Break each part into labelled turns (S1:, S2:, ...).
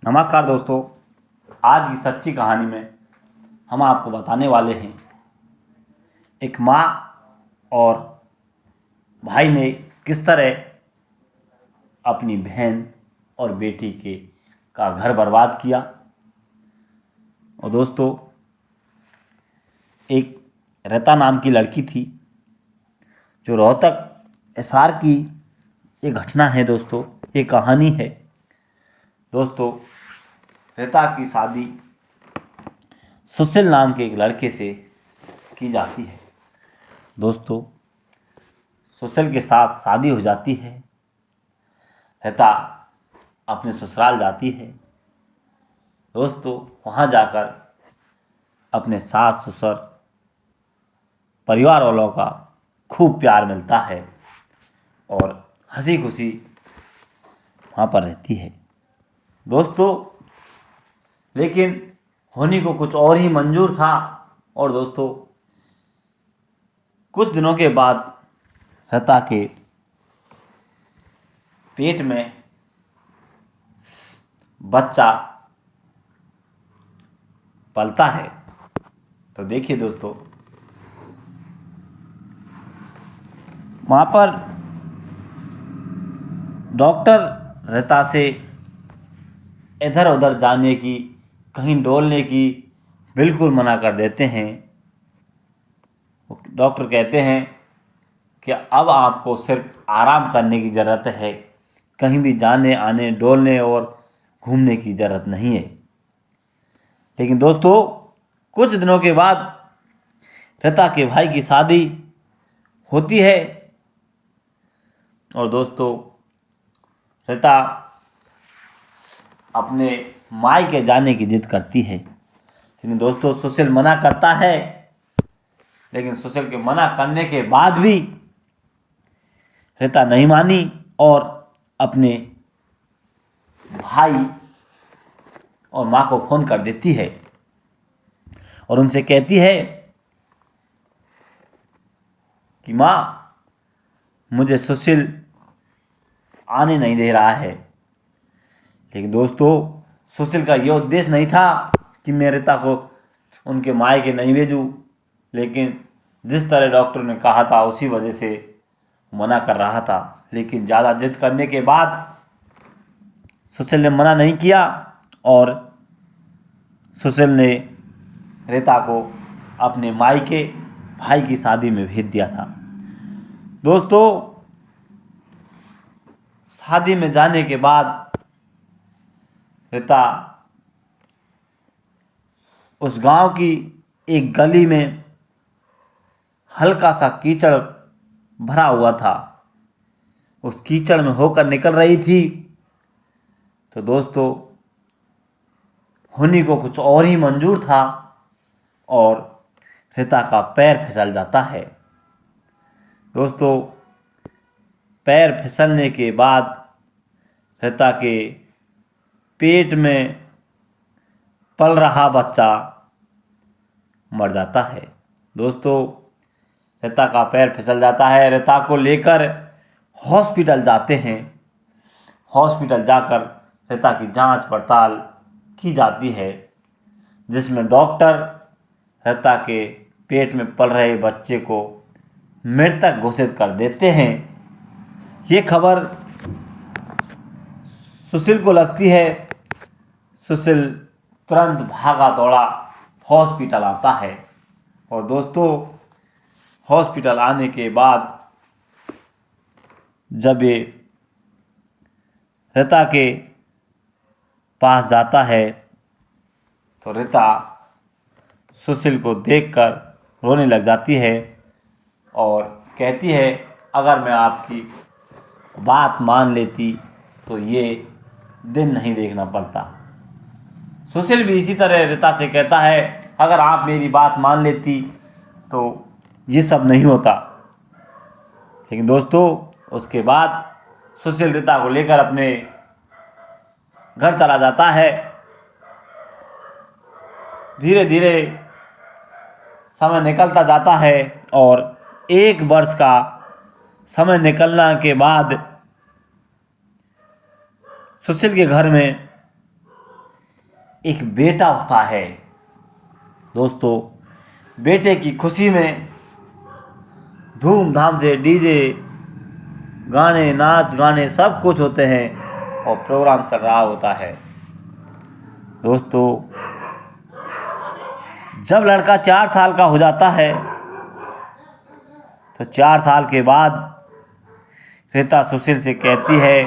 S1: नमस्कार दोस्तों। आज की सच्ची कहानी में हम आपको बताने वाले हैं एक माँ और भाई ने किस तरह अपनी बहन और बेटी का घर बर्बाद किया। और दोस्तों, एक रता नाम की लड़की थी जो रोहतक एसआर की ये घटना है। दोस्तों, ये कहानी है। दोस्तों, रता की शादी सुशील नाम के एक लड़के से की जाती है। दोस्तों, सुशील के साथ शादी हो जाती है। रता अपने ससुराल जाती है। दोस्तों, वहाँ जाकर अपने सास ससुर परिवार वालों का खूब प्यार मिलता है और हंसी खुशी वहाँ पर रहती है। दोस्तों, लेकिन होनी को कुछ और ही मंजूर था। और दोस्तों, कुछ दिनों के बाद रता के पेट में बच्चा पलता है। तो देखिए दोस्तों, वहाँ पर डॉक्टर रता से इधर उधर जाने की, कहीं डोलने की बिल्कुल मना कर देते हैं। डॉक्टर कहते हैं कि अब आपको सिर्फ आराम करने की ज़रूरत है, कहीं भी जाने आने डोलने और घूमने की ज़रूरत नहीं है। लेकिन दोस्तों, कुछ दिनों के बाद रता के भाई की शादी होती है। और दोस्तों, रता अपने मायके जाने की जिद करती है। लेकिन दोस्तों, सुशील मना करता है। लेकिन सुशील के मना करने के बाद भी रता नहीं मानी और अपने भाई और माँ को फोन कर देती है और उनसे कहती है कि माँ, मुझे सुशील आने नहीं दे रहा है। लेकिन दोस्तों, सुशील का यह उद्देश्य नहीं था कि मैं रता को उनके मायके नहीं भेजूं। लेकिन जिस तरह डॉक्टर ने कहा था उसी वजह से मना कर रहा था। लेकिन ज़्यादा जिद करने के बाद सुशील ने मना नहीं किया और सुशील ने रता को अपने मायके भाई की शादी में भेज दिया था। दोस्तों, शादी में जाने के बाद रता उस गांव की एक गली में हल्का सा कीचड़ भरा हुआ था, उस कीचड़ में होकर निकल रही थी। तो दोस्तों, होनी को कुछ और ही मंजूर था और रता का पैर फिसल जाता है। दोस्तों, पैर फिसलने के बाद रता के पेट में पल रहा बच्चा मर जाता है। दोस्तों, रता का पैर फिसल जाता है। रता को लेकर हॉस्पिटल जाते हैं। हॉस्पिटल जाकर रता की जांच पड़ताल की जाती है, जिसमें डॉक्टर रता के पेट में पल रहे बच्चे को मृतक घोषित कर देते हैं। ये खबर सुशील को लगती है। सुशील तुरंत भागा दौड़ा हॉस्पिटल आता है। और दोस्तों, हॉस्पिटल आने के बाद जब ये रता के पास जाता है तो रता सुशील को देखकर रोने लग जाती है और कहती है, अगर मैं आपकी बात मान लेती तो ये दिन नहीं देखना पड़ता। सुशील भी इसी तरह रता से कहता है, अगर आप मेरी बात मान लेती तो ये सब नहीं होता। लेकिन दोस्तों, उसके बाद सुशील रता को लेकर अपने घर चला जाता है। धीरे धीरे समय निकलता जाता है और 1 वर्ष का समय निकलने के बाद सुशील के घर में एक बेटा होता है। दोस्तों, बेटे की खुशी में धूमधाम से डीजे, गाने, नाच गाने सब कुछ होते हैं और प्रोग्राम चल रहा होता है। दोस्तों, जब लड़का 4 साल का हो जाता है तो 4 साल के बाद रीता सुशील से कहती है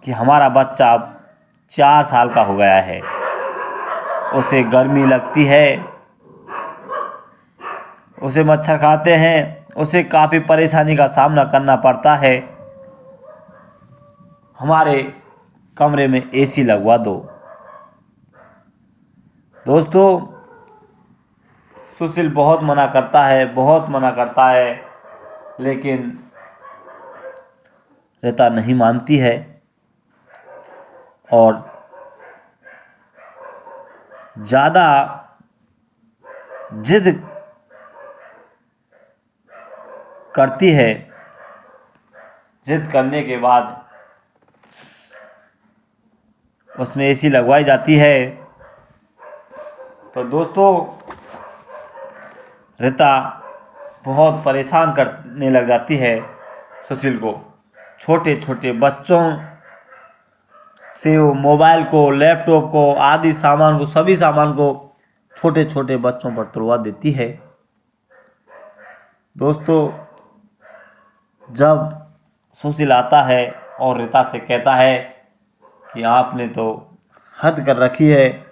S1: कि हमारा बच्चा अब 4 साल का हो गया है, उसे गर्मी लगती है, उसे मच्छर खाते हैं, उसे काफ़ी परेशानी का सामना करना पड़ता है, हमारे कमरे में एसी लगवा दो। दोस्तों, सुशील बहुत मना करता है, बहुत मना करता है, लेकिन रीता नहीं मानती है और ज़्यादा जिद करती है। जिद करने के बाद उसमें एसी लगवाई जाती है। तो दोस्तों, रीता बहुत परेशान करने लग जाती है सुशील को। छोटे छोटे बच्चों से वो मोबाइल को, लैपटॉप को, आदि सामान को, सभी सामान को छोटे छोटे बच्चों पर तुड़वा देती है। दोस्तों, जब सुशील आता है और रीता से कहता है कि आपने तो हद कर रखी है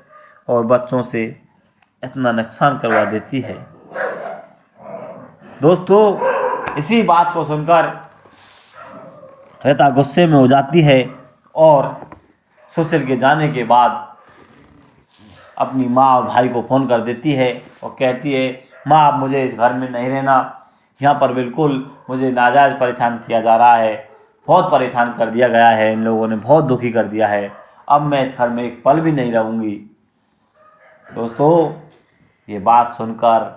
S1: और बच्चों से इतना नुकसान करवा देती है। दोस्तों, इसी बात को सुनकर रीता गुस्से में हो जाती है और सुशील के जाने के बाद अपनी माँ और भाई को फ़ोन कर देती है और कहती है, माँ अब मुझे इस घर में नहीं रहना, यहाँ पर बिल्कुल मुझे नाजायज़ परेशान किया जा रहा है, बहुत परेशान कर दिया गया है, इन लोगों ने बहुत दुखी कर दिया है, अब मैं इस घर में एक पल भी नहीं रहूँगी। दोस्तों, ये बात सुनकर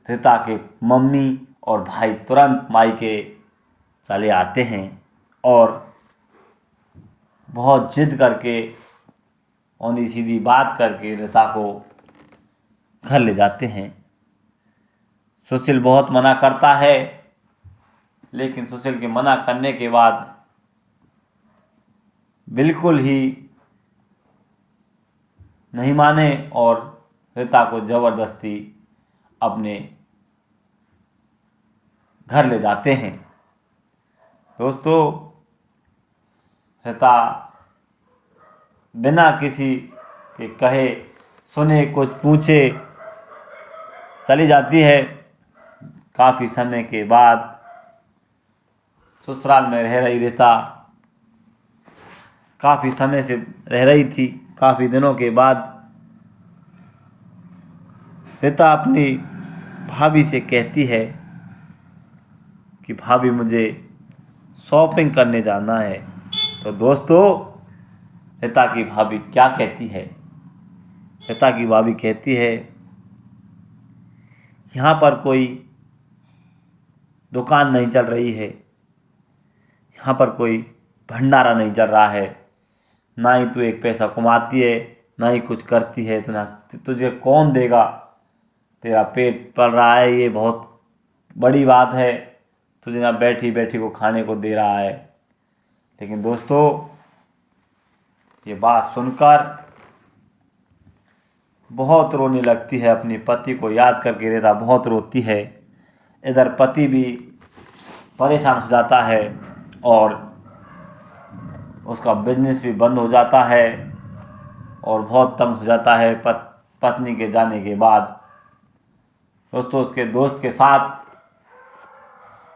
S1: रीता के मम्मी और भाई तुरंत मायके चले आते हैं और बहुत जिद करके, औंधी सीधी बात करके रीता को घर ले जाते हैं। सुशील बहुत मना करता है, लेकिन सुशील के मना करने के बाद बिल्कुल ही नहीं माने और रीता को ज़बरदस्ती अपने घर ले जाते हैं। दोस्तों, रीता बिना किसी के कहे सुने, कुछ पूछे चली जाती है। काफ़ी समय के बाद ससुराल में रह रही रीता काफ़ी समय से रह रही थी। काफ़ी दिनों के बाद रीता अपनी भाभी से कहती है कि भाभी मुझे शॉपिंग करने जाना है। तो दोस्तों, रीता की भाभी क्या कहती है? रीता की भाभी कहती है, यहाँ पर कोई दुकान नहीं चल रही है, यहाँ पर कोई भंडारा नहीं चल रहा है, ना ही तू एक पैसा कमाती है, ना ही कुछ करती है, तो ना तुझे कौन देगा, तेरा पेट पल रहा है, ये बहुत बड़ी बात है, तुझे ना बैठी बैठी को खाने को दे रहा है। लेकिन दोस्तों, ये बात सुनकर बहुत रोने लगती है, अपने पति को याद करके रीता बहुत रोती है। इधर पति भी परेशान हो जाता है और उसका बिजनेस भी बंद हो जाता है और बहुत तंग हो जाता है पत्नी के जाने के बाद। दोस्तों, उसके दोस्त के साथ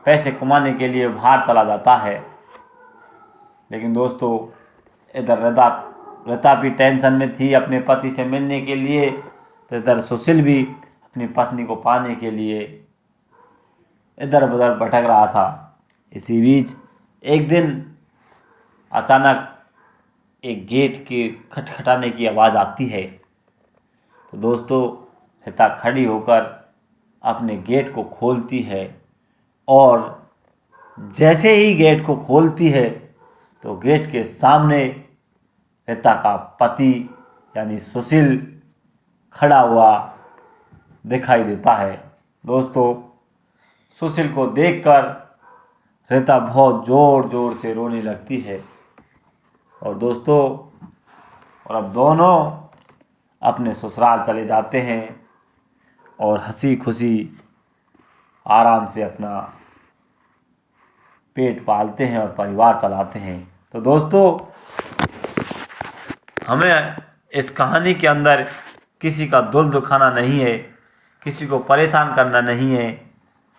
S1: पैसे कमाने के लिए बाहर चला जाता है। लेकिन दोस्तों, इधर रीता भी टेंशन में थी अपने पति से मिलने के लिए, तो इधर सुशील भी अपनी पत्नी को पाने के लिए इधर उधर भटक रहा था। इसी बीच एक दिन अचानक एक गेट के खटखटाने की आवाज़ आती है। तो दोस्तों, रीता खड़ी होकर अपने गेट को खोलती है और जैसे ही गेट को खोलती है तो गेट के सामने रीता का पति यानी सुशील खड़ा हुआ दिखाई देता है। दोस्तों, सुशील को देखकर रीता बहुत ज़ोर ज़ोर से रोने लगती है। और दोस्तों, और अब दोनों अपने ससुराल चले जाते हैं और हंसी खुशी आराम से अपना पेट पालते हैं और परिवार चलाते हैं। तो दोस्तों, हमें इस कहानी के अंदर किसी का दिल दुखाना नहीं है, किसी को परेशान करना नहीं है।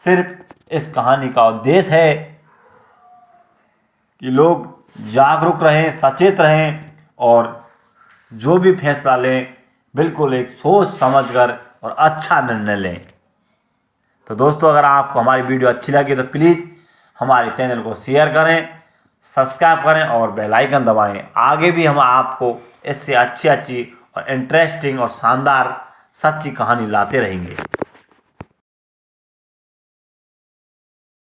S1: सिर्फ इस कहानी का उद्देश्य है कि लोग जागरूक रहें, सचेत रहें और जो भी फैसला लें बिल्कुल एक सोच समझकर और अच्छा निर्णय लें। तो दोस्तों, अगर आपको हमारी वीडियो अच्छी लगी तो प्लीज़ हमारे चैनल को शेयर करें, सब्सक्राइब करें और बेल आइकन दबाएं। आगे भी हम आपको इससे अच्छी और इंटरेस्टिंग और शानदार सच्ची कहानी लाते रहेंगे।